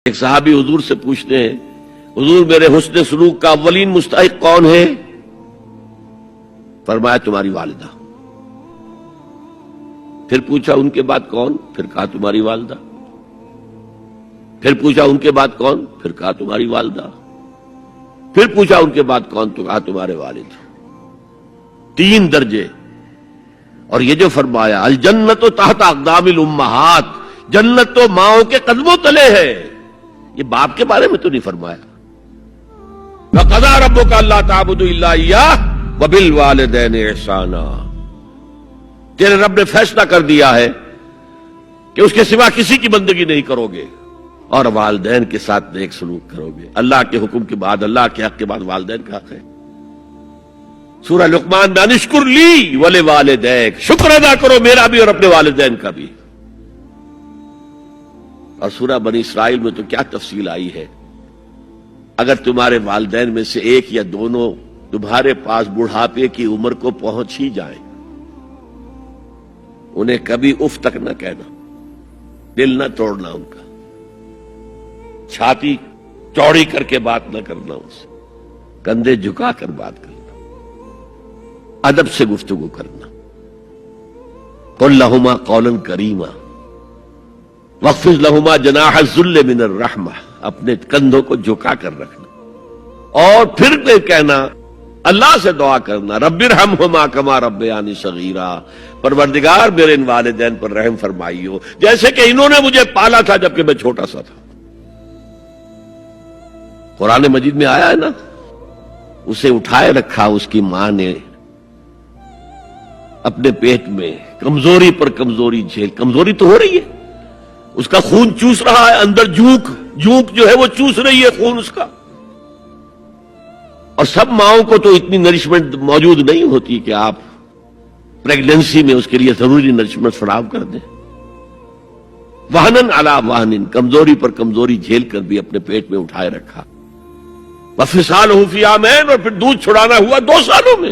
ایک صحابی حضور سے پوچھتے ہیں، حضور میرے حسن سلوک کا اولین مستحق کون ہے؟ فرمایا تمہاری والدہ۔ پھر پوچھا ان کے بعد کون؟ پھر کہا تمہاری والدہ۔ پھر پوچھا ان کے بعد کون؟ پھر کہا تمہاری والدہ۔ پھر پوچھا ان کے بعد کون؟ تو کہا تمہارے والد۔ 3 درجے۔ اور یہ جو فرمایا الجنت تحت اقدام الامہات، جنت تو ماؤں کے قدموں تلے ہے، یہ باپ کے بارے میں تو نہیں فرمایا۔ وَقَضَىٰ رَبُّكَ أَلَّا تَعْبُدُوا إِلَّا إِيَّاهُ وَبِالْوَالِدَيْنِ إِحْسَانًا، تیرے رب نے فیصلہ کر دیا ہے کہ اس کے سوا کسی کی بندگی نہیں کرو گے اور والدین کے ساتھ نیک سلوک کرو گے۔ اللہ کے حکم کے بعد، اللہ کے حق کے بعد والدین کا حق ہے۔ سورہ لقمان میں انشکر لی ولوالدیک، شکر ادا کرو میرا بھی اور اپنے والدین کا بھی۔ اور سورہ بنی اسرائیل میں تو کیا تفصیل آئی ہے، اگر تمہارے والدین میں سے ایک یا دونوں تمہارے پاس بڑھاپے کی عمر کو پہنچ ہی جائیں، انہیں کبھی اف تک نہ کہنا، دل نہ توڑنا ان کا، چھاتی چوڑی کر کے بات نہ کرنا، ان سے کندھے جھکا کر بات کرنا، ادب سے گفتگو کرنا۔ قل لہما قولا کریما واخفض لہما جناح الذل من الرحمہ، اپنے کندھوں کو جھکا کر رکھنا، اور پھر کہنا، اللہ سے دعا کرنا، رب ارحمہما کما ربیانی صغیرا، پروردگار میرے ان والدین پر رحم فرمائیو جیسے کہ انہوں نے مجھے پالا تھا جبکہ میں چھوٹا سا تھا۔ قرآن مجید میں آیا ہے نا، اسے اٹھائے رکھا اس کی ماں نے اپنے پیٹ میں، کمزوری پر کمزوری جھیل، کمزوری تو ہو رہی ہے، اس کا خون چوس رہا ہے اندر، جھونک جو ہے وہ چوس رہی ہے خون اس کا۔ اور سب ماؤں کو تو اتنی نرشمنٹ موجود نہیں ہوتی کہ آپ پریگننسی میں اس کے لیے ضروری نرشمنٹ فراہم کر دیں۔ وہنن علی وہنن، کمزوری پر کمزوری جھیل کر بھی اپنے پیٹ میں اٹھائے رکھا۔ وفصالہ فی عامین، اور پھر دودھ چھڑانا ہوا 2 سالوں میں۔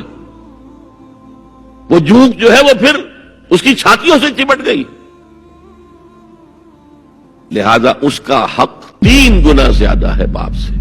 وہ جھونک جو ہے وہ پھر اس کی چھاتیوں سے چمٹ گئی، لہذا اس کا حق 3 گنا زیادہ ہے باپ سے۔